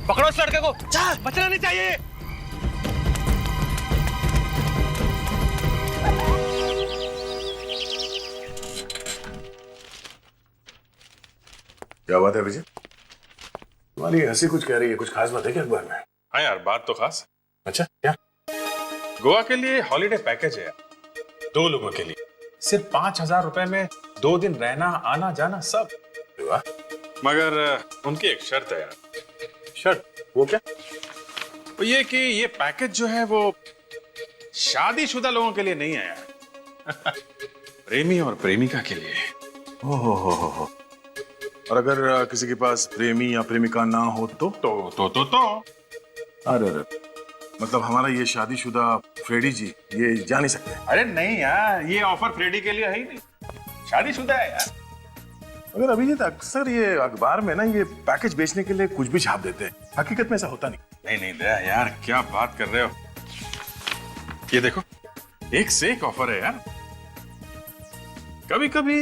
पकड़ो इस लड़के को, बचना नहीं चाहिए। क्या बात है विजय? तुम्हारी हंसी कुछ कह रही है, कुछ खास बात है क्या अखबार में? हाँ यार, बात तो खास है। अच्छा क्या? गोवा के लिए हॉलीडे पैकेज है यार, 2 लोगों के लिए, सिर्फ 5,000 रुपए में 2 दिन रहना आना जाना सब। वाह। मगर उनकी एक शर्त है यार। शर्त? वो क्या? वो ये कि ये पैकेज जो है वो शादीशुदा लोगों के लिए नहीं है यार। प्रेमी और प्रेमिका के लिए। हो। और अगर किसी के पास प्रेमी या प्रेमिका ना हो तो? अरे मतलब हमारा ये शादीशुदा फ्रेडी जी ये जा नहीं सकते? अरे नहीं यार, ये ऑफर फ्रेडी के लिए है ही नहीं, शादीशुदा है यार। अगर अभिजीत अक्सर ये अखबार में ना ये पैकेज बेचने के लिए कुछ भी छाप देते हैं, हकीकत में ऐसा होता नहीं। नहीं दया यार, क्या बात कर रहे हो? ये देखो, एक से एक ऑफर है यार। कभी कभी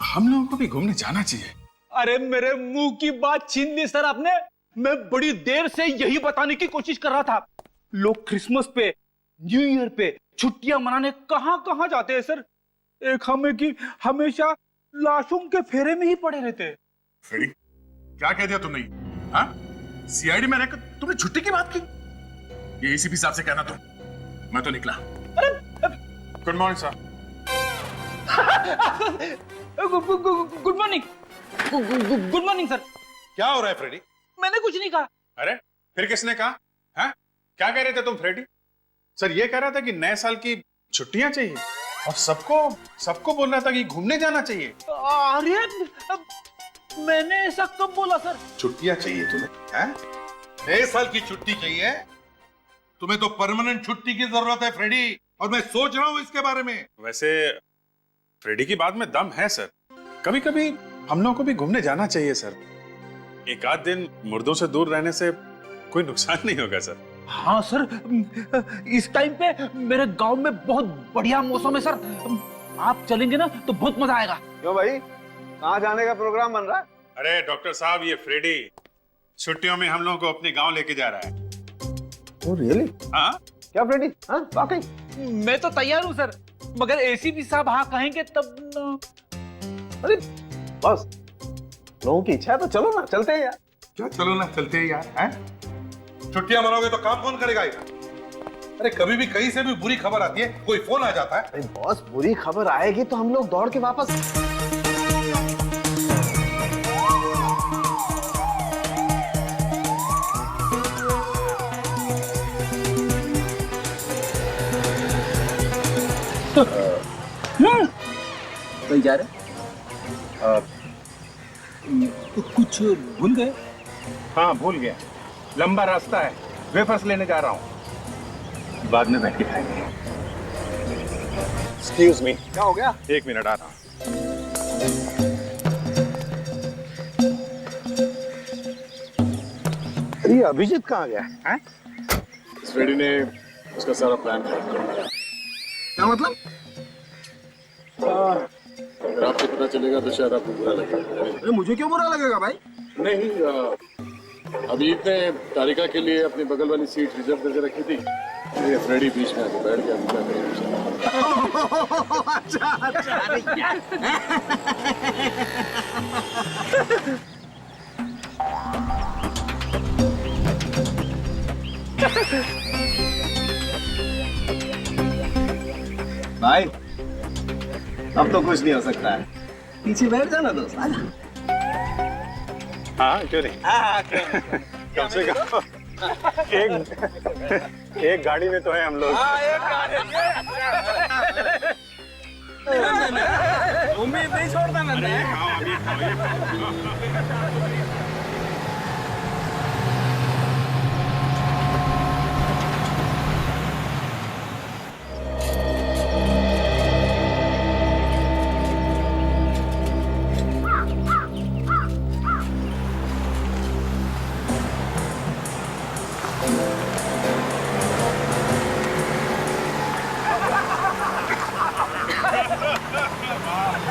हम लोगों को भी घूमने जाना चाहिए। अरे मेरे मुंह की बात छीन ली सर आपने। मैं बड़ी देर से यही बताने की कोशिश कर रहा था। लोग क्रिसमस पे, न्यू ईयर पे छुट्टियां मनाने कहां कहां जाते हैं सर। एक हमें की हमेशा लाशों के फेरे में ही पड़े रहते हैं। फ्रेडी, क्या कह दिया तुमने? हाँ? सीआईडी में रहकर तुमने छुट्टी की बात की? ये एसीपी साहब से कहना तुम। मैं तो निकला। Good morning sir. Good morning. Good morning sir. क्या हो रहा है फ्रेडी? मैंने कुछ नहीं कहा। अरे फिर किसने कहा? हाँ? क्या कह रहे थे तुम फ्रेडी? सर ये कह रहा था कि नए साल की छुट्टियां चाहिए और सबको बोल रहा था कि घूमने जाना चाहिए। अरे मैंने ऐसा कब बोला सर? छुट्टियां चाहिए तुम्हें? हैं? नए साल की छुट्टी चाहिए? तुम्हें तो परमानेंट छुट्टी की जरूरत है फ्रेडी, और मैं सोच रहा हूं इसके बारे में। वैसे फ्रेडी की बात में दम है सर। कभी कभी हम लोगों को भी घूमने जाना चाहिए सर। एक आध दिन मुर्दों से दूर रहने से कोई नुकसान नहीं होगा सर। हाँ सर, इस टाइम पे मेरे गांव में बहुत बढ़िया मौसम है सर। आप चलेंगे ना तो बहुत मजा आएगा। क्यों भाई, कहाँ जाने का प्रोग्राम बन रहा है? अरे डॉक्टर साहब, ये फ्रेडी छुट्टियों में हम लोगों को अपने गांव लेके जा रहा है। Oh really? हाँ? क्या फ्रेडी? हाँ वाकई? मैं तो तैयार हूँ सर, मगर एसीपी साहब हाँ कहेंगे तब ना। अरे बस, लोगों की इच्छा है तो चलो ना, चलते हैं यार। क्या चलो ना, चलते हैं यार। हैं? छुट्टियां मनाओगे तो काम कौन करेगा यार? अरे कभी भी कहीं से भी बुरी खबर आती है, कोई फोन आ जाता है। अरे बॉस, बुरी खबर आएगी तो हम लोग दौड़ के वापस। कहीं जा रहे? कुछ भूल गए? हाँ भूल गया, लंबा रास्ता है, वेफर्स लेने जा रहा हूँ, बाद में बैठ के खाएंगे। Excuse me. क्या हो गया? 1 मिनट आ रहा हूँ। ये अभिजीत कहाँ गया है? फ्रेडी ने उसका सारा प्लान खराब कर दिया। क्या मतलब? अगर आपको पता चलेगा तो शायद आपको बुरा लगेगा। अरे मुझे क्यों बुरा लगेगा भाई? नहीं, अभी इतने तारिका के लिए अपनी बगल वाली सीट रिजर्व करके रखी थी, ये फ्रेडी बीच में आके बैठ गया। क्या करें? अच्छा अच्छा, अरे यार। भाई अब तो कुछ नहीं हो सकता है, पीछे बैठ जाना दोस्त, आजा। हाँ क्यों नहीं, कम से कम एक गाड़ी में तो है हम लोग। उम्मीद नहीं छोड़ता ना।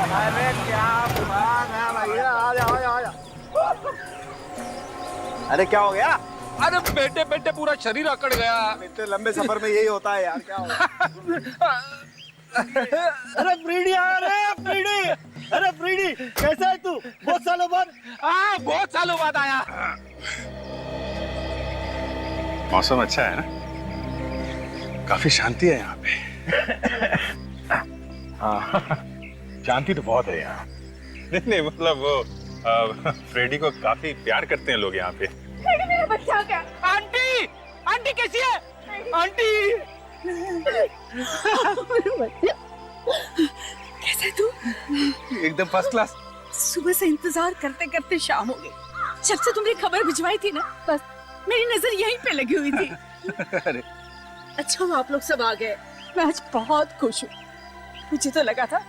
अरे क्या बात है भैया, आ जाओ आ जाओ। अरे क्या हो गया? अरे बैठे बैठे पूरा शरीर अकड़ गया। इतने लंबे सफर में यही होता है यार, क्या होगा? अरे फ्रीडी अरे फ्रीडी कैसा है तू? बहुत सालों बाद। हाँ, बहुत सालों बाद आया। मौसम अच्छा है ना, काफी शांति है यहाँ पे। हाँ, शांति तो बहुत है यहाँ। नहीं मतलब वो फ्रेडी को काफी प्यार करते हैं लोग यहाँ पे। फ्रेडी मेरा बच्चा आ गया। आंटी, आंटी कैसी है? आंटी, मेरा बच्चा कैसा है तू? एकदम फर्स्ट क्लास। सुबह से इंतजार करते करते शाम हो गई। जब से तुमने खबर भिजवाई थी ना, बस मेरी नजर यहीं पे लगी हुई थी। अरे अच्छा हुआ आप लोग सब आ गए। मैं आज बहुत खुश हूँ। मुझे तो लगा था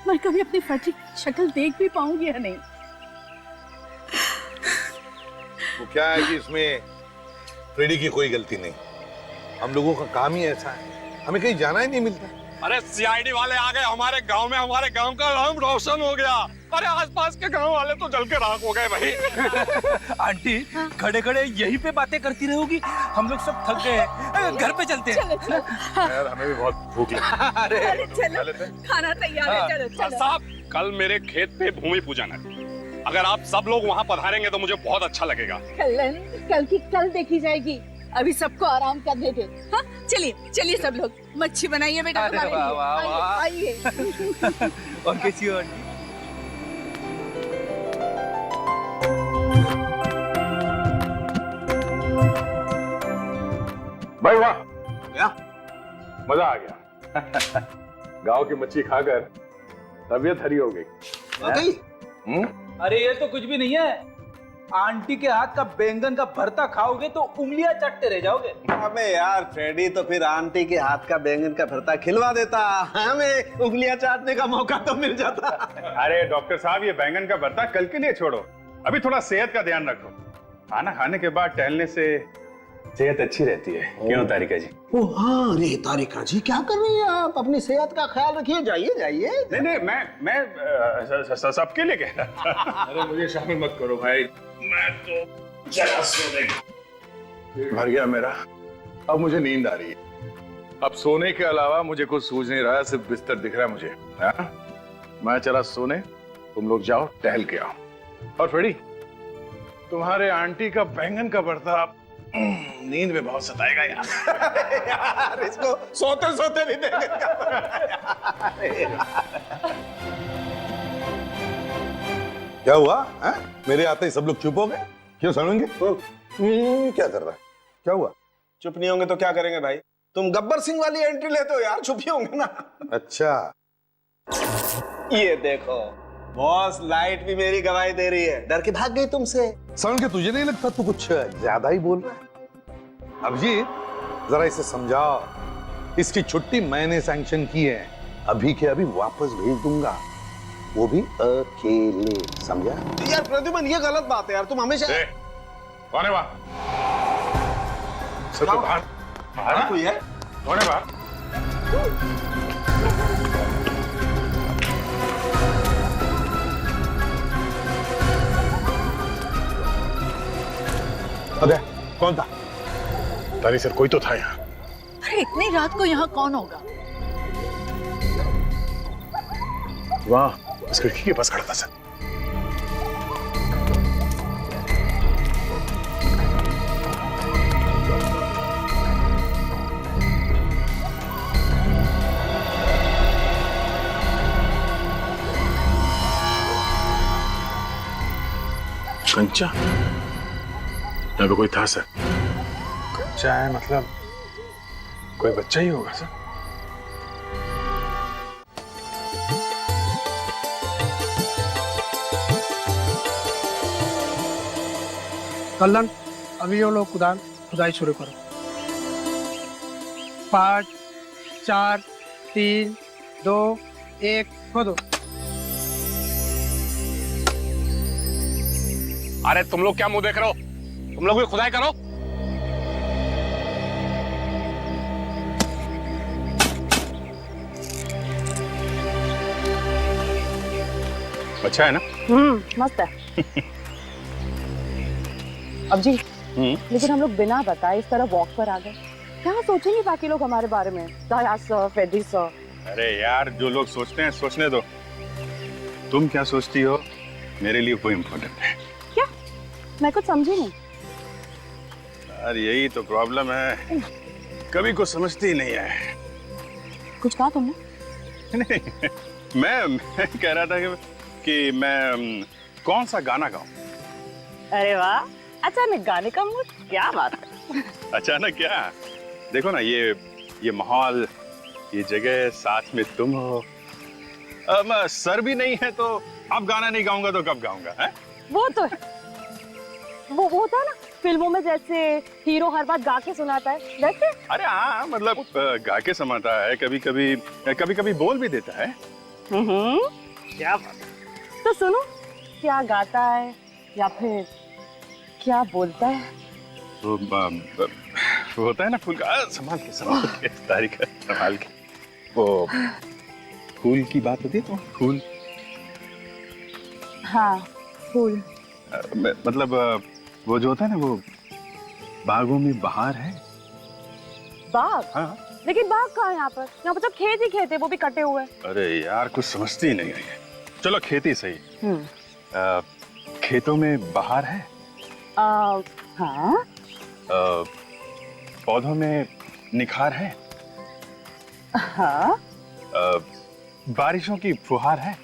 मैं कभी अपनी फटी शक्ल देख भी पाऊंगी या नहीं। वो क्या है कि इसमें फ्रेडी की कोई गलती नहीं। हम लोगों का काम ही ऐसा है, हमें कहीं जाना ही नहीं मिलता। अरे सीआईडी वाले आ गए हमारे गांव में, हमारे गांव का नाम रोशन हो गया। अरे आसपास के गांव वाले तो जल के राख हो गए भाई। आंटी, खड़े खड़े यहीं पे बातें करती रहोगी? हम लोग सब थक गए हैं, घर पे चलते हैं। चलो चलो। हाँ, यार हमें भी बहुत भूख लगी। अरे चलो, खाना तैयार है। चलो चलो। साहब, कल मेरे खेत पे भूमि पूजन है। अगर आप सब लोग वहाँ पधारेंगे तो मुझे बहुत अच्छा लगेगा। कल की कल देखी जाएगी। अभी सबको आराम करने दे। हाँ, चलिए चलिए सब लोग मच्छी बनाइए बेटा अरे हमारे वाह, लिए। वाह, वाह। आइए। और कैसी हो आंटी? भाई वाह, क्या? मजा आ गया। गांव की मच्छी खाकर तबीयत हरी हो गई। वाकई? अरे ये तो कुछ भी नहीं है। आंटी के हाथ का बैंगन का भरता खाओगे तो उंगलियां चटते रह जाओगे। अबे यार फ्रेडी तो फिर आंटी के हाथ का बैंगन का भरता खिलवा देता, हमें उंगलियां चाटने का मौका तो मिल जाता। अरे डॉक्टर साहब, ये बैंगन का भरता कल के लिए छोड़ो, अभी थोड़ा सेहत का ध्यान रखो। खाना खाने के बाद टहलने से सेहत अच्छी रहती है। क्यों तारिका जी? ओ हाँ, अरे तारिका जी क्या कर रही हैं आप? अपनी सेहत का ख्याल रखिए, जाइए जाइए। नहीं नहीं, मैं सबके लिए कह रहा था। अरे मुझे शामिल मत करो भाई, मैं तो जरा सोने पेट भर गया मेरा। अब मुझे नींद आ रही है। अब सोने के अलावा मुझे कुछ सूझ नहीं रहा है, सिर्फ बिस्तर दिख रहा है मुझे। हाँ? मैं चला सोने, तुम लोग जाओ टहल के आओ। और फ्रेडी, तुम्हारे आंटी का बैंगन का भरता नींद में बहुत सताएगा यार। यार इसको सोते सोते भी बैंगन का क्या हुआ है? मेरे आते ही सब लोग चुप हो गए, क्यों समझेंगे? क्या कर रहा है? क्या हुआ? चुप नहीं होंगे तो क्या करेंगे भाई? तुम गब्बर सिंह वाली एंट्री लेते हो यार, चुप ही होंगे ना। अच्छा, ये देखो बॉस, लाइट भी मेरी गवाही दे रही है। डर के भाग गई तुमसे। समझ के तुझे नहीं लगता तू कुछ ज्यादा ही बोल रहा है? अभिजीत, जरा इसे समझाओ, इसकी छुट्टी मैंने सैंक्शन की है, अभी के अभी वापस भेज दूंगा, वो भी अकेले, समझा? यार प्रद्युमन, ये गलत बात है यार, तुम हमेशा। कौन है वहां? सब तो बाहर बाहर कोई है? कौन है बाहर? अबे कौन था? तारी सर, कोई तो था यहाँ। अरे इतनी रात को यहाँ कौन होगा? वाह, इस खिड़की के पास खड़ा था सर। कंचा, यहाँ पे कोई था सर? कंचा है मतलब कोई बच्चा ही होगा सर। कल्याण, अभी ये लोग खुदाई शुरू करो। 5 4 3 2 1 खोदो। अरे तुम लोग क्या मुंह देख रहे हो? तुम लोग भी खुदाई करो। अच्छा है ना? मस्त है। अब जी लेकिन हम लोग बिना बताए इस तरह वॉक पर आ गए। क्या सोचेंगे बाकी लोग हमारे बारे में? दयाज सर, फेड्री सर। अरे यार, जो लोग सोचते हैं सोचने दो। तुम क्या सोचती हो मेरे लिए वो इम्पोर्टेंट है। क्या? मैं कुछ समझी नहीं। यार यही तो प्रॉब्लम है, कभी कुछ समझती ही नहीं है। कुछ कहा तुमने? नहीं, मैं कह रहा था कि मैं कौन सा गाना गाऊं। अरे वाह, अचानक गाने का मूड, क्या बात है। अचानक क्या? देखो ना, ये माहौल, ये जगह, साथ में तुम हो। मैं सर भी नहीं है तो अब गाना नहीं गाऊंगा तो कब गाऊंगा है? वो तो है, वो होता है ना फिल्मों में, जैसे हीरो हर बात गा के सुनाता है वैसे। अरे हाँ, मतलब गा के समाता है, कभी कभी बोल भी देता है। क्या बात। तो सुनो, क्या गाता है या फिर क्या बोलता है? वो होता है ना फूल का, संभाल के तारीख संभाल के, वो फूल की बात होती है तो फूल। हाँ, फूल। मतलब वो जो होता है ना, वो बागों में बहार है। बाग? हाँ। लेकिन बाग कहाँ है यहाँ पर? यहाँ पर तो खेत ही खेत है, वो भी कटे हुए। अरे यार, कुछ समझती ही नहीं है। चलो खेती सही। खेतों में बहार है। हाँ। पौधों में निखार है। हाँ। बारिशों की फुहार है।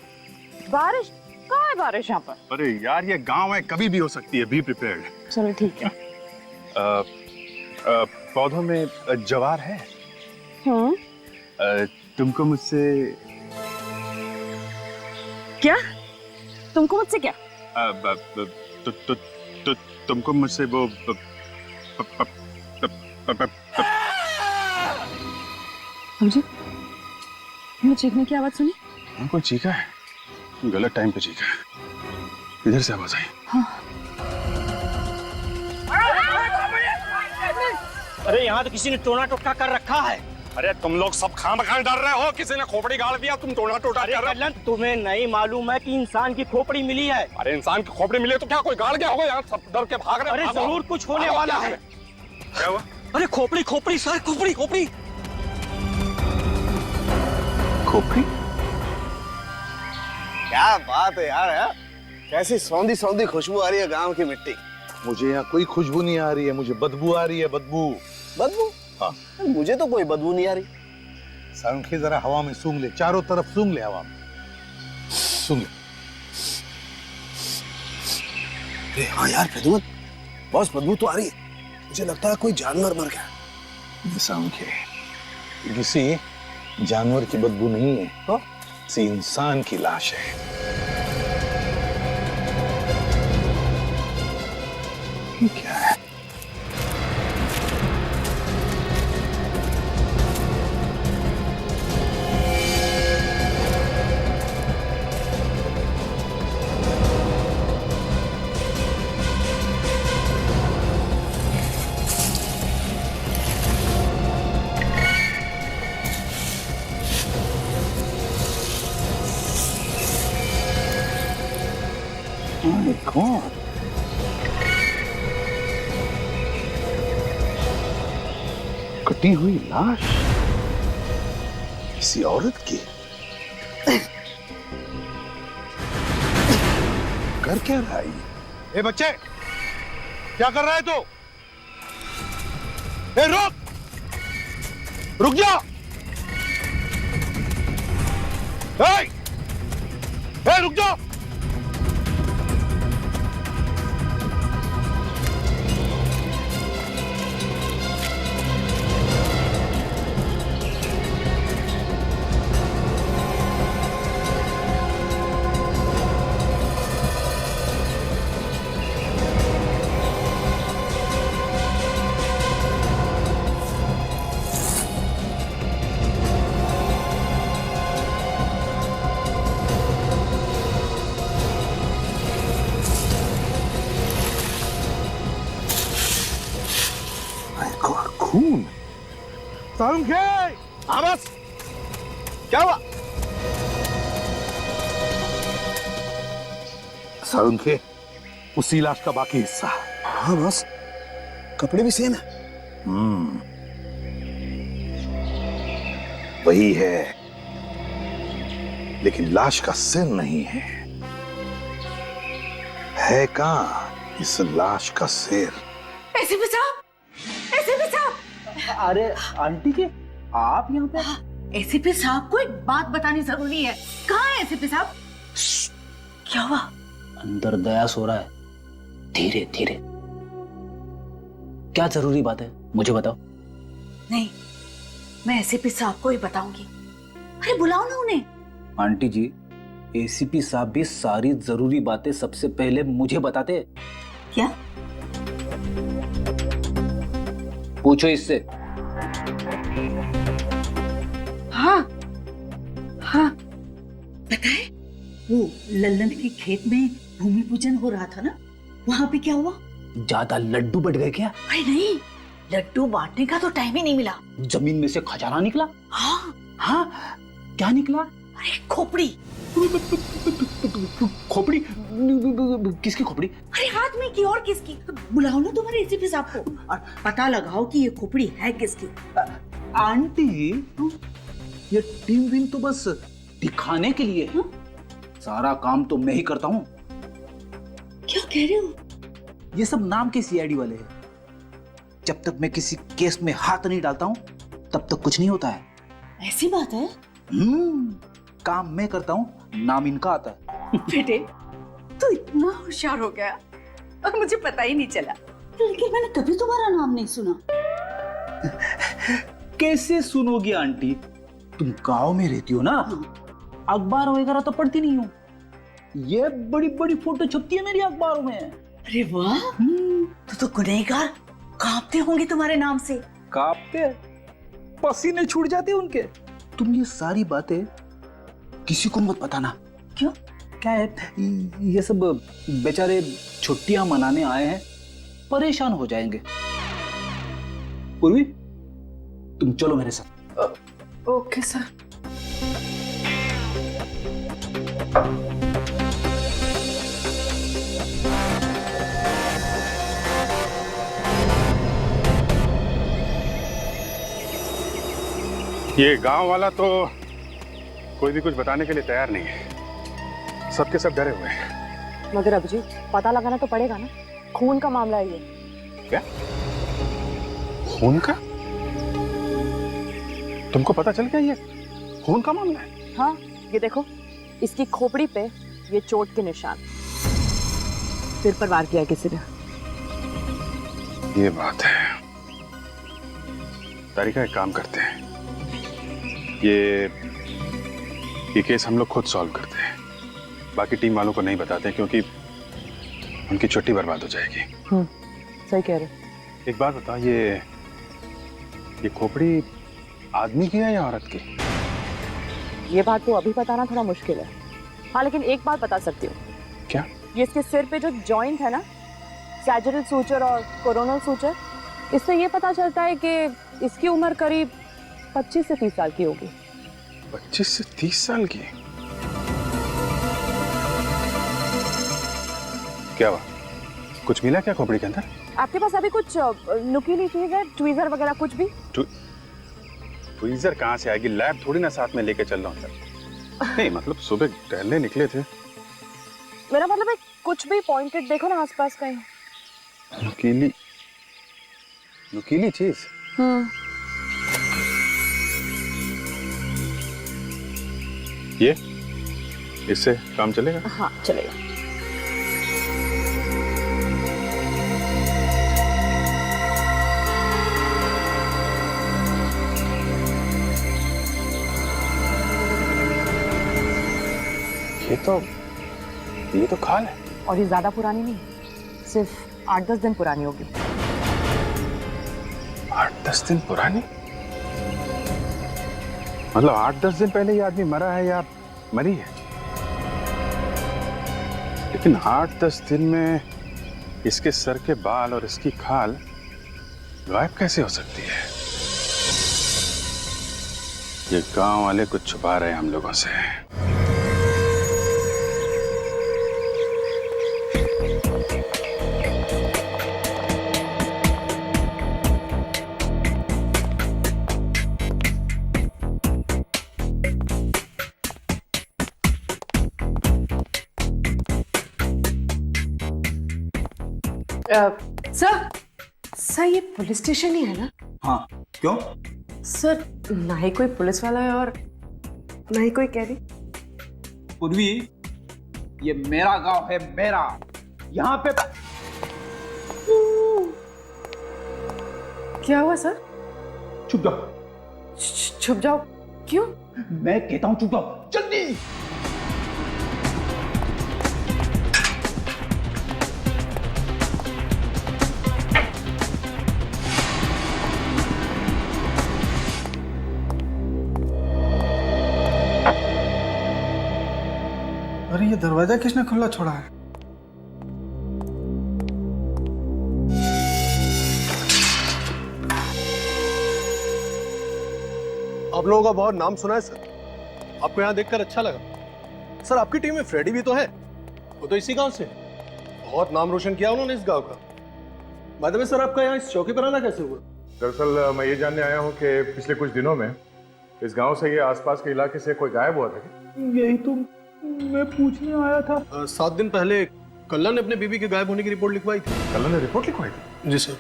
बारिश? कहाँ है बारिश यहाँ पर? अरे यार, ये गांव है, कभी भी हो सकती है, बी प्रिपेयर्ड। चलो ठीक है। पौधों में जवार है। तुमको मुझसे क्या? तुमको मुझसे क्या? तुमको मुझसे वो समझे? मैं चीखने की आवाज सुनी? कोई चीखा है? गलत टाइम पे चीखा है। इधर से आवाज आई। हाँ। अरे यहाँ तो किसी ने टोना टोटका कर रखा है। अरे तुम लोग सब खाम डर रहे हो, किसी ने खोपड़ी गाड़ दिया, तुम टोना टोटा कर रहे हो। तुम्हें नहीं मालूम है कि इंसान की खोपड़ी मिली है? अरे इंसान की खोपड़ी मिली तो क्या कोई गाड़ गया होगा? यहाँ सब डर के भाग रहे। अरे जरूर कुछ होने वाला है। क्या हुआ? अरे खोपड़ी खोपड़ी सर, खोपड़ी खोपड़ी खोपड़ी? क्या बात है यार, है? कैसी सौंधी सौंधी खुशबू आ रही है गांव की मिट्टी। मुझे यहाँ कोई खुशबू नहीं आ रही है, मुझे बदबू आ रही है, बदबू। बदबू? हाँ। मुझे तो कोई बदबू नहीं आ रही। सारंगी, जरा हवा में सूंघ ले, चारों तरफ सूंघ ले, हवा में सूंघ ले। अरे हाँ यार प्रद्युमन, बॉस बदबू तो आ रही है। मुझे लगता है कोई जानवर मर गया। सारंगी, किसी जानवर की बदबू नहीं है, तो किसी इंसान की लाश है। ये क्या है? कौन? कटी हुई लाश किसी औरत की। कर क्या रहा है ये? ए बच्चे, क्या कर रहा है तू? ए रुक जा। ए रुक जा। खून। सारंगी! हाँ बस, क्या हुआ? सारंगी, उसी लाश का बाकी हिस्सा। हाँ बस, कपड़े भी सेम है। वही है, लेकिन लाश का सिर नहीं है। है कहां इस लाश का सिर? एसीपी साहब, एसीपी साहब, अरे आंटी जी, आप यहाँ पे? एसीपी साहब को एक बात बतानी जरूरी है। कहाँ है एसीपी साहब? क्या हुआ? अंदर दया सो रहा है। धीरे धीरे। क्या जरूरी बात है, मुझे बताओ। नहीं, मैं एसीपी साहब को ही बताऊंगी। अरे बुलाओ ना उन्हें। आंटी जी, एसीपी साहब भी सारी जरूरी बातें सबसे पहले मुझे बताते। क्या? पूछो इससे। हाँ हाँ, पता है वो लल्लन के खेत में भूमि पूजन हो रहा था ना, वहां पे क्या हुआ? ज्यादा लड्डू बढ़ गए क्या? अरे नहीं, लड्डू बांटने का तो टाइम ही नहीं मिला। जमीन में से खजाना निकला? हाँ हाँ, क्या निकला? अरे खोपड़ी। खोपड़ी? किसकी खोपड़ी? अरे आदमी की और किसकी? बुलाओ ना तुम्हारे एसीपी साहब को और पता लगाओ कि ये खोपड़ी है किसकी। आंटी, ये टीम विन तो बस दिखाने के लिए है। सारा काम तो मैं ही करता हूँ। क्या कह रहे हो? ये सब नाम के सीआईडी वाले हैं। जब तक मैं किसी केस में हाथ नहीं डालता हूँ, तब तक कुछ नहीं होता है। ऐसी बात है? काम मैं करता हूँ, नाम इनका आता है। बेटे, तू इतना होशियार हो गया और मुझे पता ही नहीं चला। लेकिन मैंने कभी तुम्हारा नाम नहीं सुना। कैसे सुनोगी आंटी? तुम गांव में रहती हो ना, अखबार वगैरह तो पढ़ती नहीं हो। ये बड़ी बड़ी फोटो छपती है मेरी अखबारों में। अरे वाह, तो गुनहगार कांपते होंगे तुम्हारे नाम से। कांपते, पसीने छूट जाते उनके। तुम ये सारी बातें किसी को मत बताना। क्यों? क्या है, ये सब बेचारे छुट्टियां मनाने आए हैं, परेशान हो जाएंगे। पूर्वी, तुम चलो मेरे साथ। Okay sir. ये गांव वाला तो कोई भी कुछ बताने के लिए तैयार नहीं है। सबके सब डरे हुए हैं। मगर अभिजीत, पता लगाना तो पड़ेगा ना। खून का मामला है ये। क्या? खून का? तुमको पता चल गया ये खून का मामला है? हाँ, ये देखो, इसकी खोपड़ी पे ये चोट के निशान। सिर पर वार किया किसी ने। ये बात है। तारिका, एक काम करते हैं, ये केस हम लोग खुद सॉल्व करते हैं। बाकी टीम वालों को नहीं बताते क्योंकि उनकी छुट्टी बर्बाद हो जाएगी। सही कह रहे। एक बात बताओ, ये खोपड़ी आदमी की है या औरत की? ये बात तो अभी बताना थोड़ा मुश्किल है। हाँ, लेकिन एक बात बता सकती हूँ। क्या? ये इसके सिर पे जो जॉइंट है ना, सैजिटल सूचर और कोरोनल सूचर, इससे ये पता चलता है कि इसकी उम्र करीब 25 से 30 साल की होगी। 25 से 30 साल की? क्या हुआ? कुछ मिला क्या खोपड़ी के अंदर? आपके पास अभी कुछ नुकीली चीज है, ट्वीजर वगैरह कुछ भी? ट्वीजर कहाँ से आएगी? लैब थोड़ी ना साथ में लेके चल रहा हूँ सर। नहीं, मतलब सुबह टहलने निकले थे। मेरा मतलब है कुछ भी पॉइंटेड देखो ना आसपास कहीं। नुकीली चीज? ये इससे काम चलेगा? हाँ, चलेगा। ये तो खाल है। और ये ज्यादा पुरानी नहीं, सिर्फ 8-10 दिन पुरानी होगी। 8-10 दिन पुरानी? मतलब 8-10 दिन पहले ये आदमी मरा है या मरी है? लेकिन 8-10 दिन में इसके सर के बाल और इसकी खाल गायब कैसे हो सकती है? ये गांव वाले कुछ छुपा रहे हैं हम लोगों से। सर सर ये पुलिस स्टेशन ही है ना? हाँ, क्यों? सर ना ही कोई पुलिस वाला है और ना ही कोई कैदी। पूर्वी, ये मेरा गांव है, मेरा। यहाँ पे क्या हुआ सर? छुप जाओ। छुप जाओ? क्यों? मैं कहता हूँ छुप जाओ, जल्दी। अरे ये दरवाजा किसने खुला छोड़ा है? आप लोगों का बहुत नाम सुना है सर, आपको यहाँ देखकर अच्छा लगा। सर आपकी टीम में फ्रेडी भी तो है, वो तो इसी गांव से। बहुत नाम रोशन किया उन्होंने इस गांव का। बाय द वे सर, आपका यहाँ इस चौकी पर आना कैसे हुआ? दरअसल मैं ये जानने आया हूँ कि पिछले कुछ दिनों में इस गांव से ये आसपास के इलाके से कोई गायब हुआ था क्या? यही तो मैं पूछने आया था। 7 दिन पहले कल्ला ने अपने बीबी के गायब होने की रिपोर्ट लिखवाई थी। कल्ला ने रिपोर्ट लिखवाई थी? जी सर।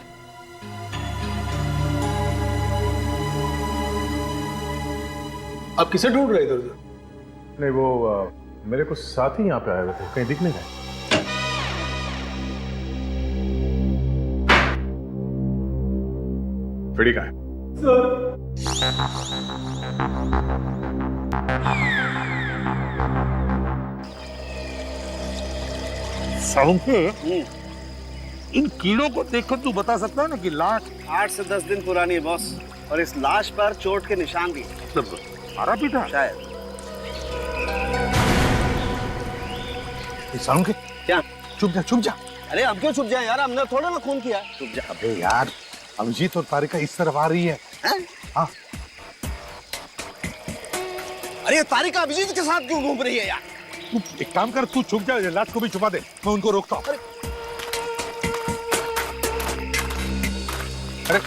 आप किसे ढूंढ रहे इधर उधर? नहीं, वो मेरे कुछ साथी यहाँ पे आए हुए थे, कहीं दिख नहीं रहे। फ्रेडी कहाँ है? इन कीड़ों को देखकर तू बता सकता है ना कि लाश 8 से 10 दिन पुरानी है बॉस, और इस लाश पर चोट के निशान भी मारा पीटा शायद। साउंड के क्या? चुप जा। अरे हम क्यों छुप जाए यार, हमने थोड़ा ना खून किया। छुप जा। अबे यार, अभिजीत और तारिका इस तरफ आ रही है। हाँ। अरे तारिका अभिजीत के साथ क्यों घूम रही है यार? तू एक काम कर, तू छुप जा, लाश को भी छुपा दे, मैं उनको रोकता हूँ। अरे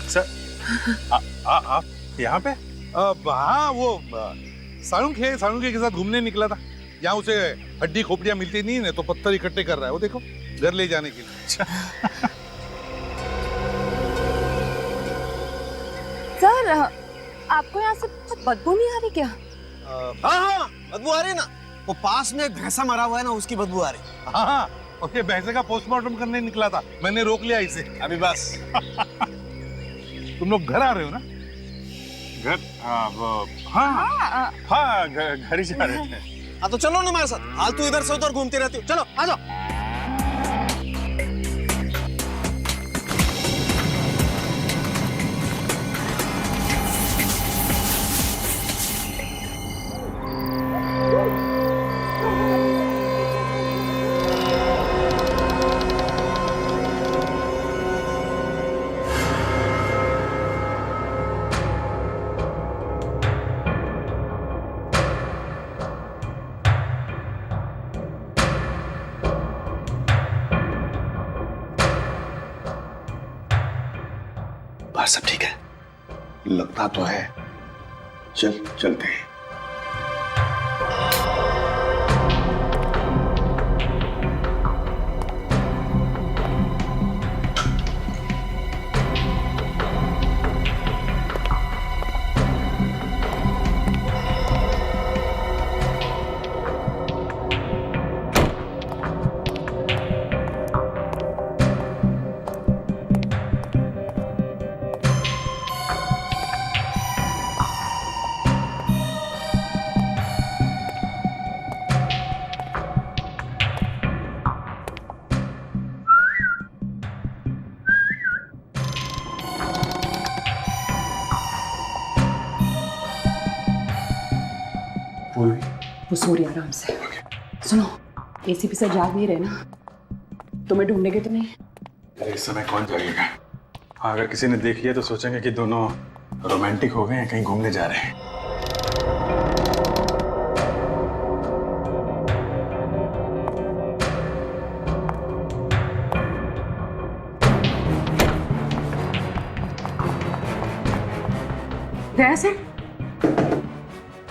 सर, आप यहाँ पे? हाँ, वो साळुंखे के साथ घूमने निकला था। यहाँ उसे हड्डी खोपड़ियां मिलती नहीं है तो पत्थर इकट्ठे कर रहा है, वो देखो, घर ले जाने के लिए। सर आपको यहाँ से बदबू नहीं आ रही क्या? हाँ बदबू आ रही ना, वो पास में एक भैंसा मरा हुआ है ना, उसकी बदबू आ रही। हाँ, और ये भैंसे का पोस्टमार्टम करने निकला था, मैंने रोक लिया इसे। अभी बस। तुम लोग घर आ रहे हो ना? घर? हाँ, घर ही जा रहे थे। हाँ तो चलो ना हमारे साथ, हाल तू इधर से उधर घूमती रहती हो, चलो आ जाओ। बाहर सब ठीक है? लगता तो है। चलते हैं। वो सो रही आराम से। सुनो, एसीपी से जाग नहीं रहे ना, तुम्हें ढूंढेंगे तो नहीं? अरे इस समय कौन जागेगा? हाँ, अगर किसी ने देख लिया तो सोचेंगे कि दोनों रोमांटिक हो गए हैं, कहीं घूमने जा रहे हैं। दया सर,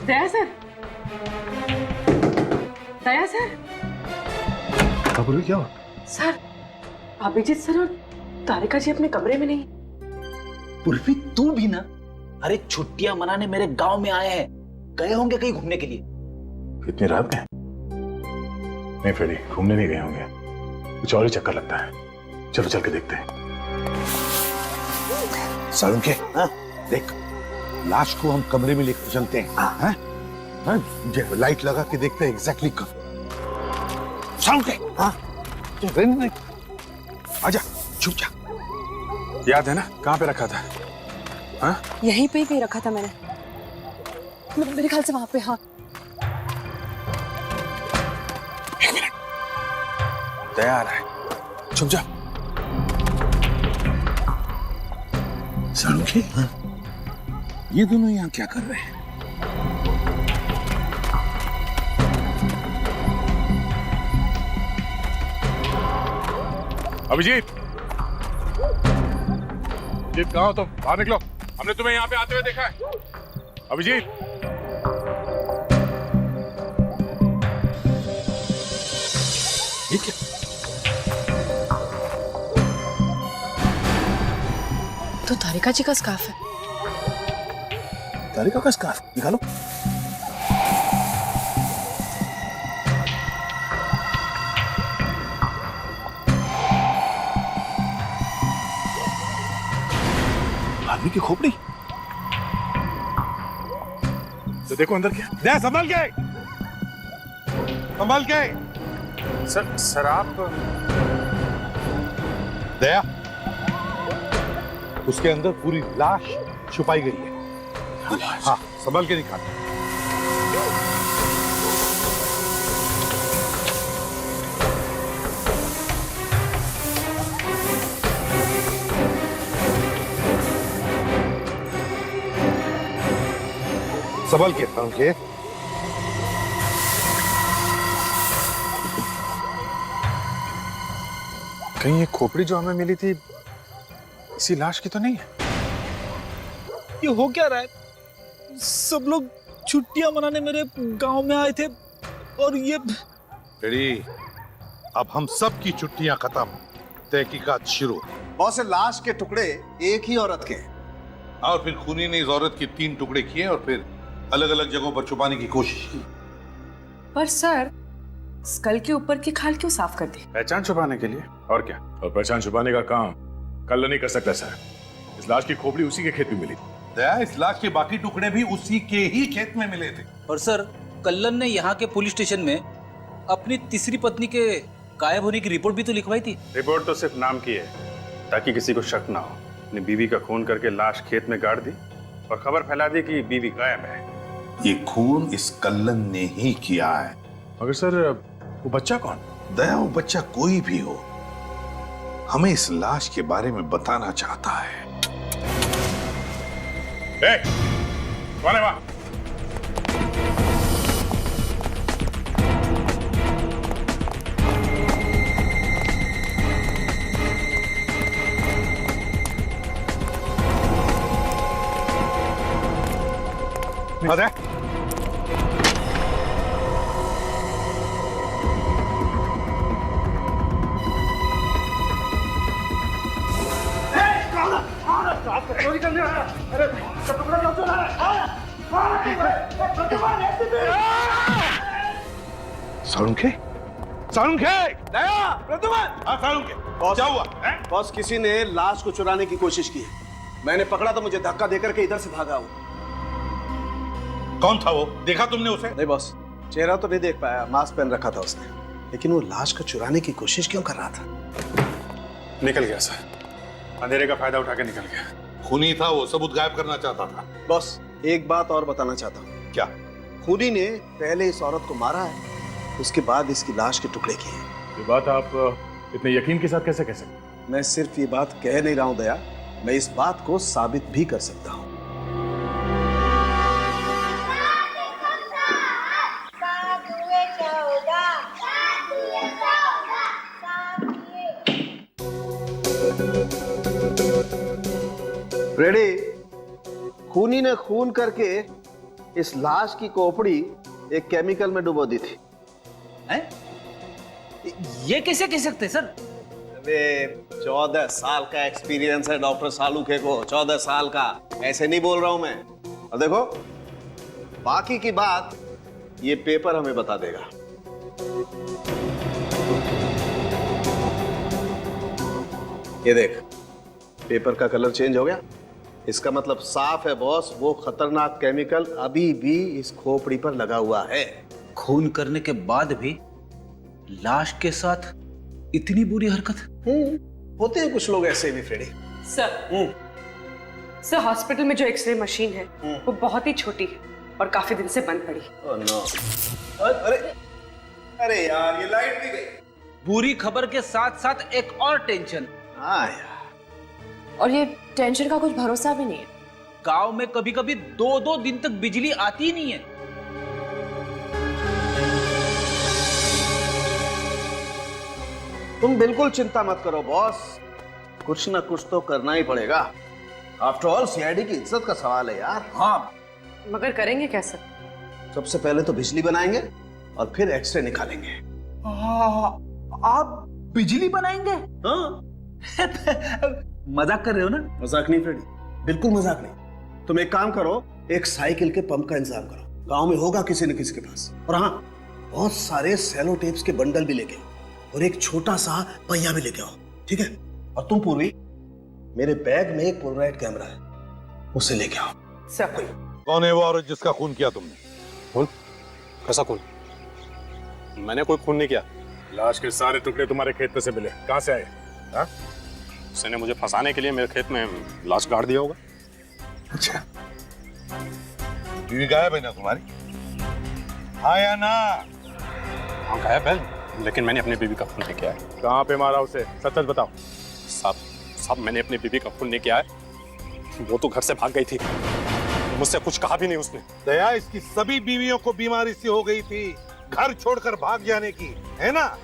दया सर, दया सर। बोलो क्या हुआ? सर अभिजीत सर और तारिका जी अपने कमरे में नहीं। उर्फी तू भी ना, अरे छुट्टियां मनाने मेरे गांव में आए हैं, गए होंगे कहीं घूमने के लिए। इतनी रात में? नहीं फ्रेडी, घूमने नहीं गए होंगे, कुछ और ही चक्कर लगता है। चलो चल के देखते हैं। सालुंखे, देख, लाश को हम कमरे में लेकर चलते हैं। हाँ? लाइट लगा के देखते हैं एग्जैक्टली कब। सालुंखे, नहीं, आजा, छुप जा। याद है ना कहाँ पे रखा था? हाँ? यहीं पे ही रखा था मैंने, मेरे ख्याल से वहां पे। हाँ, एक मिनट, तैयार है, छुप जा। सालुंखे, ये दोनों यहाँ क्या कर रहे हैं? अभिजीत, अभिजीत कहाँ हो तुम? बाहर निकलो, हमने तुम्हें यहाँ पे आते हुए देखा है। अभिजीत, ठीक है, तो तारिका जी का स्कार्फ है। तारिका का स्कार्फ निकालो। आदमी की खोपड़ी। तो देखो अंदर क्या। दे, संभल के, संभल के। सर आप दया, उसके अंदर पूरी लाश छुपाई गई है। हाँ, संभल के निकाल। संभल के, संभल के। कहीं ये खोपड़ी जो हमें मिली थी इसी लाश की तो नहीं है? ये हो क्या रहा है? सब लोग छुट्टियां मनाने मेरे गांव में आए थे और ये रेडी, अब हम सब की छुट्टियां खत्म, तहकीकात शुरू। बहुत से लाश के टुकड़े एक ही औरत के। और फिर खूनी ने इस औरत के 3 टुकड़े किए और फिर अलग अलग जगहों पर छुपाने की कोशिश की। पर सर, स्कल के ऊपर की खाल क्यों साफ कर दी? पहचान छुपाने के लिए, और क्या? और पहचान छुपाने का काम कल नहीं कर सकता सर। इस लाश की खोपड़ी उसी के खेत में मिली। दया, इस लाश के बाकी टुकड़े भी उसी के ही खेत में मिले थे। और सर, कल्लन ने यहाँ के पुलिस स्टेशन में अपनी तीसरी पत्नी के गायब होने की रिपोर्ट भी तो लिखवाई थी। रिपोर्ट तो सिर्फ नाम की है, ताकि किसी को शक ना हो। अपनी बीवी का खून करके लाश खेत में गाड़ दी और खबर फैला दी कि बीवी गायब है। ये खून इस कल्लन ने ही किया है। मगर सर, वो बच्चा कौन? दया, वो बच्चा कोई भी हो, हमें इस लाश के बारे में बताना चाहता है। कौन है वहां? अरे सालुंखे, सालुंखे, दया, प्रद्युमन। हाँ सालुंखे, क्या हुआ? बॉस, किसी ने लाश को चुराने की कोशिश की है। मैंने पकड़ा तो मुझे धक्का देकर के इधर से भागा वो। कौन था वो? देखा तुमने उसे? नहीं बॉस, चेहरा तो नहीं देख पाया, मास्क पहन रखा था उसने, लेकिन वो लाश को चुराने की कोशिश क्यों कर रहा था? निकल गया सर, अंधेरे का फायदा उठा के निकल गया। खूनी था वो, सबूत गायब करना चाहता था। बॉस, एक बात और बताना चाहता हूँ। क्या? खूनी ने पहले इस औरत को मारा है, उसके बाद इसकी लाश के टुकड़े किए हैं। ये बात आप इतने यकीन के साथ कैसे कह सकते? मैं सिर्फ ये बात कह नहीं रहा हूं दया, मैं इस बात को साबित भी कर सकता हूं। रेडी, खूनी ने खून करके इस लाश की खोपड़ी एक केमिकल में डुबो दी थी। हैं? ये कैसे कह सकते सर? अबे 14 साल का एक्सपीरियंस है डॉक्टर सालूखे को, 14 साल का। ऐसे नहीं बोल रहा हूं मैं। और देखो, बाकी की बात ये पेपर हमें बता देगा। ये देख, पेपर का कलर चेंज हो गया। इसका मतलब साफ है बॉस, वो खतरनाक केमिकल अभी भी इस खोपड़ी पर लगा हुआ है। खून करने के बाद भी लाश के साथ इतनी बुरी हरकत। होते हैं कुछ लोग ऐसे भी फ्रेडी। सर हॉस्पिटल में जो एक्सरे मशीन है वो बहुत ही छोटी है और काफी दिन से बंद पड़ी। Oh no. अरे अरे यार, ये लाइट भी गई। बुरी खबर के साथ साथ एक और टेंशन। हाँ यार, और ये टेंशन का कुछ भरोसा भी नहीं है। गांव में कभी कभी 2-2 दिन तक बिजली आती ही नहीं है। तुम बिल्कुल चिंता मत करो बॉस, कुछ ना कुछ तो करना ही पड़ेगा। आफ्टर ऑल सीआईडी की इज्जत का सवाल है यार। हाँ, मगर करेंगे कैसे? सबसे पहले तो बिजली बनाएंगे और फिर एक्सरे निकालेंगे। आप बिजली बनाएंगे? हाँ, मजाक कर रहे हो ना? मजाक नहीं फ्रेडी, बिल्कुल मजाक नहीं। तुम एक काम करो, एक साइकिल के पंप का इंतजाम करो। गांव में होगा किसी न किसी के पास। और हाँ, बहुत सारे सेलो टेप्स के बंडल भी लेके आओ और एक छोटा सा पहिया भी लेके आओ, ठीक है? और तुम पूर्वी, मेरे बैग में एक पोलराइड कैमरा है, उसे लेके आओ। सर कौन है वो औरत जिसका खून किया तुमने? खून? कैसा खून? मैंने कोई खून नहीं किया। लाश के सारे टुकड़े तुम्हारे खेत में से मिले, कहां से आए? हाँ? उसने मुझे फंसाने के लिए मेरे खेत में लाश गाड़ दिया होगा। अच्छा, बीवी गायब है ना तुम्हारी? हाँ या ना? हाँ गायब है, लेकिन मैंने अपनी बीवी का खून नहीं किया है। कहां पे मारा उसे? सच सच बताओ। साहब मैंने अपनी बीवी का खून नहीं किया है। वो तो घर से भाग गई थी, मुझसे कुछ कहा भी नहीं उसने। दया, इसकी सभी बीवियों को बीमारी सी हो गई थी, घर छोड़कर भाग जाने की, है ना?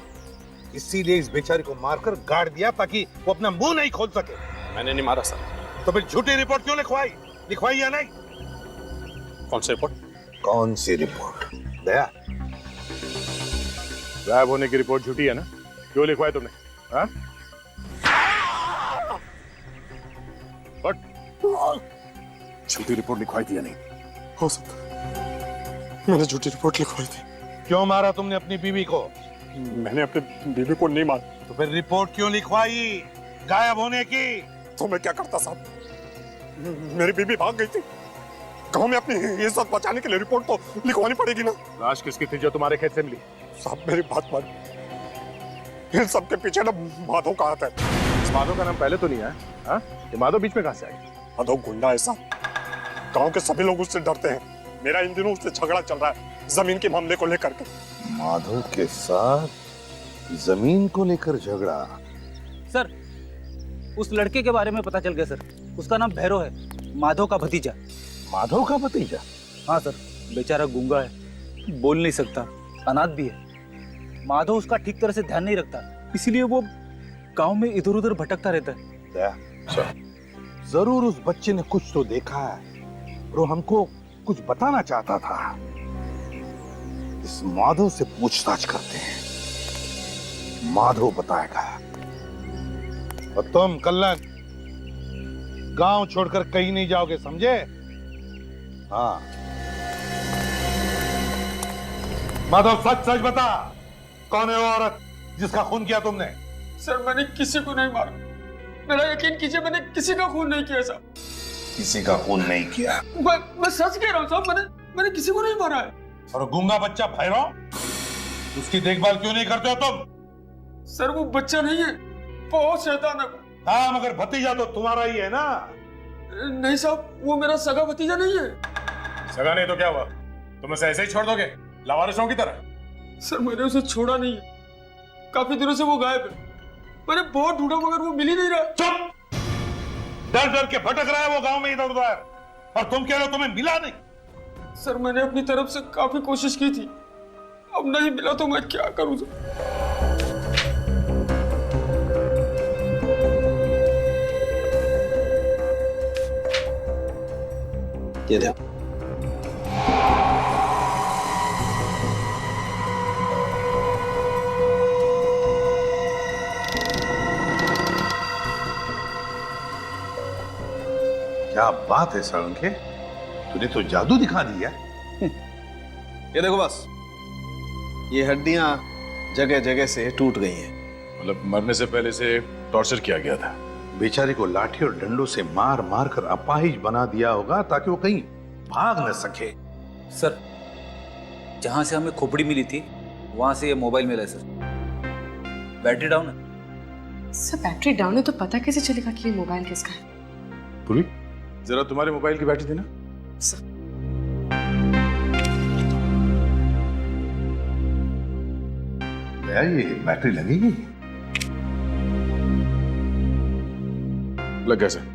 इसीलिए इस बेचारी को मारकर गाड़ दिया ताकि वो अपना मुंह नहीं खोल सके। मैंने नहीं मारा सर। तो फिर झूठी रिपोर्ट क्यों लिखवाई या नहीं? कौन सी रिपोर्ट? कौन सी रिपोर्ट? दया, गायब होने की रिपोर्ट झूठी है ना? क्यों लिखवाई तुमने? हाँ? झूठी रिपोर्ट लिखवाई थी या नहीं? हो सकता है मैंने झूठी रिपोर्ट लिखवाई थी। क्यों मारा तुमने अपनी बीवी को? मैंने अपनी बीवी को नहीं मारा। तो फिर रिपोर्ट क्यों लिखवाई गायब होने की? तो मैं क्या करता साहब, मेरी बीवी भाग गई थी। गांव में अपनी इज्जत बचाने के लिए रिपोर्ट तो लिखवानी पड़ेगी ना। लाश किसकी थी जो तुम्हारे खेत से मिली? साहब मेरी बात मान, इन सबके पीछे ना माधव का हाथ है। इस माधव का नाम पहले तो नहीं है। हाँ? ये माधव बीच में कहां से आई? माधव गुंडा है साहब, गांव के सभी लोग उससे डरते हैं। मेरा इन दिनों उससे झगड़ा चल रहा है जमीन के मामले को लेकर के। माधव के साथ जमीन को लेकर झगड़ा? सर, उस लड़के के बारे में पता चल गया सर। उसका नाम भैरव है, माधव का भतीजा। माधव का भतीजा? हाँ सर, बेचारा गूंगा है, बोल नहीं सकता, अनाथ भी है। माधव उसका ठीक तरह से ध्यान नहीं रखता, इसीलिए वो गांव में इधर उधर भटकता रहता है। दया, जरूर उस बच्चे ने कुछ तो देखा है और वो हमको कुछ बताना चाहता था। इस माधव से पूछताछ करते हैं, माधव बताएगा। और तुम कल्लन गांव छोड़कर कहीं नहीं जाओगे, समझे? हाँ माधव, सच सच बता, कौन है वो औरत जिसका खून किया तुमने? सर मैंने किसी को नहीं मारा, मेरा यकीन कीजिए, मैंने किसी का खून नहीं किया साहब। किसी का खून नहीं किया? मैं सच कह रहा हूँ साहब, मैंने किसी को नहीं मारा है। और गूंगा बच्चा भैरव, उसकी देखभाल क्यों नहीं करते हो तुम? सर वो बच्चा नहीं है, बहुत शैतान है। हाँ, मगर भतीजा तो तुम्हारा ही है ना? नहीं साहब, वो मेरा सगा भतीजा नहीं है। सगा नहीं तो क्या हुआ? तुम उसे ऐसे ही छोड़ दोगे लावारिसों की तरह? सर मैंने उसे छोड़ा नहीं है, काफी दिनों से वो गायब है। मैंने बहुत ढूंढा मगर वो मिल ही नहीं रहा। चुप! डर डर के भटक रहा है वो गांव में इधर उधर, और तुम कह रहे हो तुम्हें मिला नहीं? सर मैंने अपनी तरफ से काफी कोशिश की थी, अब नहीं मिला तो मैं क्या करूं सर? ये देखो, क्या बात है साळुंखे, तूने तो जादू दिखा दिया। ये देखो बस, ये हड्डियां जगह जगह से टूट गई हैं। मतलब मरने से पहले से टॉर्चर किया गया था। बेचारे को लाठी और डंडों से मार मार कर अपाहिज बना दिया होगा ताकि वो कहीं भाग न सके। सर, जहां से हमें खोपड़ी मिली थी वहां से ये मोबाइल मिला है सर। बैटरी डाउन है सर। बैटरी डाउन है तो पता कैसे चलेगा कि ये मोबाइल किसका है? पूरी, जरा तुम्हारे मोबाइल की बैटरी देना। सर भैया ये बैटरी लगेगी? लग गया सर।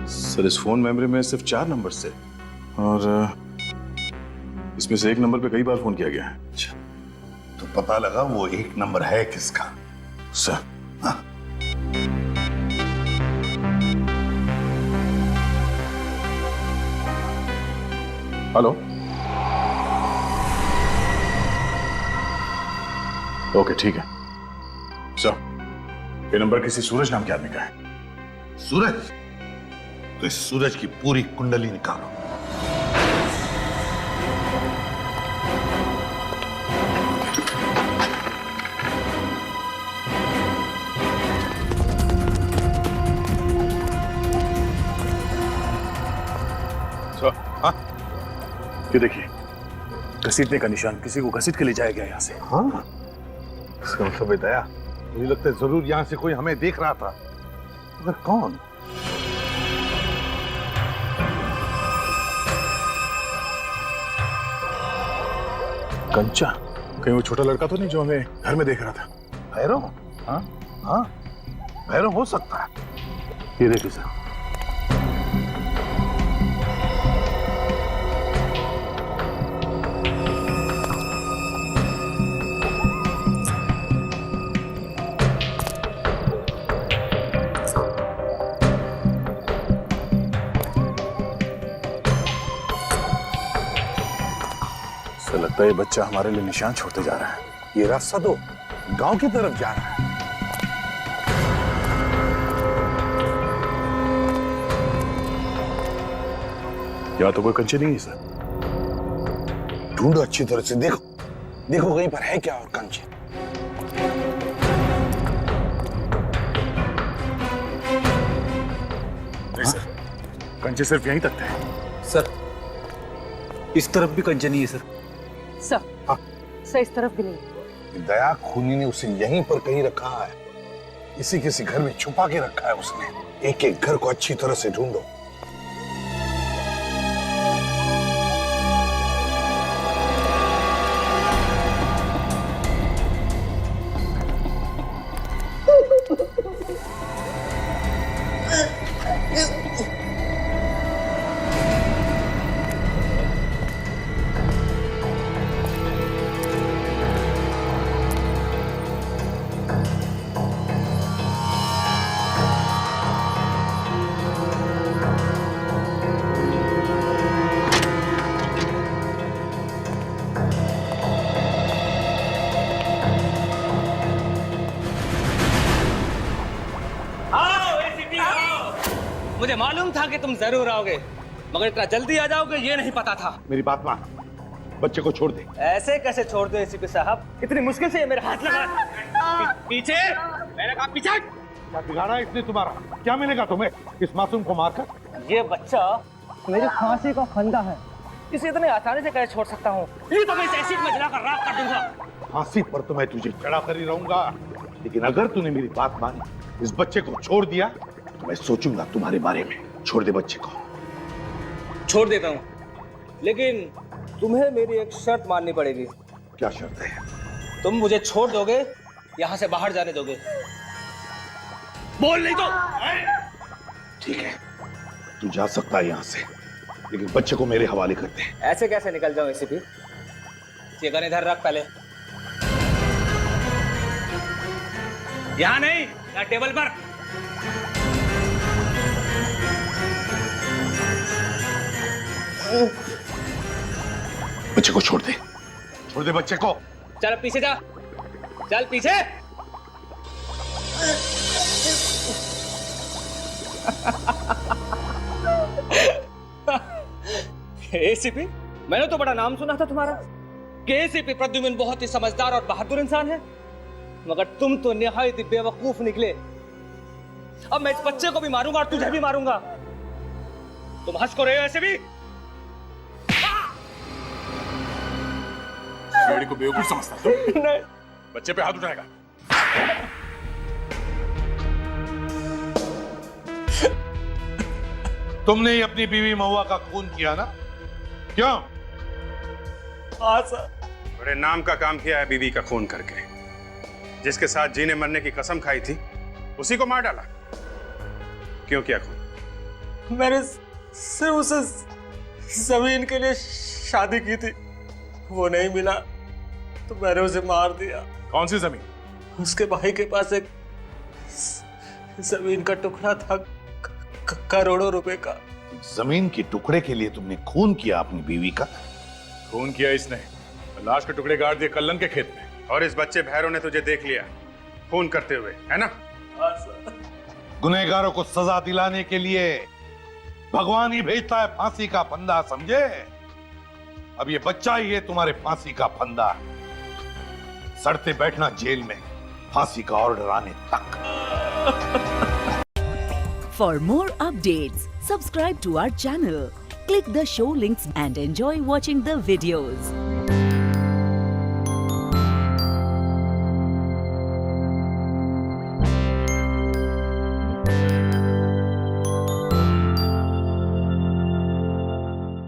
सर इस फोन मेमोरी में सिर्फ 4 नंबर थे और इसमें से एक नंबर पे कई बार फोन किया गया है। अच्छा, तो पता लगा वो एक नंबर है किसका? सर हाँ। हेलो, ओके ठीक है सर। ये नंबर किसी सूरज नाम के आदमी का है। सूरज? तो इस सूरज की पूरी कुंडली निकालो। सर हाँ, ये देखिए, घसीटने का निशान, किसी को घसीट के ले जाया गया यहाँ से। हाँ, इसका मतलब है दया, मुझे लगता है जरूर यहां से कोई हमें देख रहा था, मगर कौन? कंचा, कहीं वो छोटा लड़का तो नहीं जो हमें घर में देख रहा था? भैरव? हाँ हाँ, भैरव हो सकता है। ये देखिए सर। लगता है ये बच्चा हमारे लिए निशान छोड़ते जा रहा है। ये रास्ता तो गांव की तरफ जा रहा है। यहाँ तो कोई कंचे नहीं है सर। ढूंढो अच्छी तरह से, देखो देखो कहीं पर है क्या और कंचे। नहीं सर, कंचे सिर्फ यहीं तक थे। सर, इस तरफ भी कंचे नहीं है सर। सर, सर इस तरफ भी नहीं। दया खूनी ने उसे यहीं पर कहीं रखा है, इसी किसी घर में छुपा के रखा है उसने। एक एक घर को अच्छी तरह से ढूंढो। मुझे मालूम था कि तुम जरूर आओगे, मगर इतना जल्दी आ जाओगे ये नहीं पता था। मेरी बात मान, बच्चे को छोड़ दे। ऐसे कैसे छोड़ दो एसीपी साहब? इतनी मुश्किल से ये मेरे हाथ लगा। पीछे, मैंने कहा पीछे। क्या बिगाड़ा इसने तुम्हारा? क्या मिलेगा तुम्हें इस मासूम को मारकर? ये बच्चा मेरी फांसी का फंदा है, इसे इतने आसानी से कैसे छोड़ सकता हूँ? ये तो मैं इस एसिड में जलाकर राख कर दूंगा। फांसी पर तो मैं तुझे चढ़ा कर ही रहूंगा, लेकिन अगर तूने मेरी बात मानी, इस बच्चे को छोड़ दिया, तो मैं सोचूंगा तुम्हारे बारे में। छोड़ दे बच्चे को। छोड़ देता हूँ, लेकिन तुम्हें मेरी एक शर्त माननी पड़ेगी। क्या शर्त है? तुम मुझे छोड़ दोगे, यहाँ से बाहर जाने दोगे? बोल नहीं तो। ठीक है, तू जा सकता है यहाँ से, लेकिन बच्चे को मेरे हवाले कर दे। ऐसे कैसे निकल जाऊं एसीपी? ये गन इधर रख पहले। यहाँ नहीं, यहाँ टेबल पर। बच्चे को छोड़ दे, छोड़ दे बच्चे को। चल पीछे जा। चल पीछे। एसीपी, मैंने तो बड़ा नाम सुना था तुम्हारा कि एसीपी प्रद्युम्न बहुत ही समझदार और बहादुर इंसान है, मगर तुम तो निहायत ही बेवकूफ निकले। अब मैं इस बच्चे को भी मारूंगा और तुझे भी मारूंगा। तुम हंस को रहे हो ऐसे भी? सीआईडी को बेवकूफ समझता है तुम? नहीं। बच्चे पे हाथ उठाएगा? तुमने ही अपनी बीवी महुआ का खून किया ना? क्यों? हाँ सर। बड़े नाम का काम किया है बीवी का खून करके। जिसके साथ जीने मरने की कसम खाई थी उसी को मार डाला। क्यों किया खून? मैंने सिर्फ उसे जमीन के लिए शादी की थी, वो नहीं मिला तो मैंने उसे मार दिया। कौन सी जमीन? उसके भाई के पास एक जमीन का टुकड़ा था, करोड़ों रुपए का। जमीन के टुकड़े के लिए तुमने खून किया अपनी बीवी का? खून किया इसने, लाश के टुकड़े गाड़ दिए कल्लन के खेत में। और इस बच्चे भैरव ने तुझे देख लिया खून करते हुए, है ना? गुनहगारों को सजा दिलाने के लिए भगवान ही भेजता है फांसी का फंदा, समझे? अब ये बच्चा ही है तुम्हारे फांसी का फंदा। सड़ते बैठना जेल में फांसी का ऑर्डर आने तक। For more updates, subscribe to our channel, click the show links and enjoy watching the videos.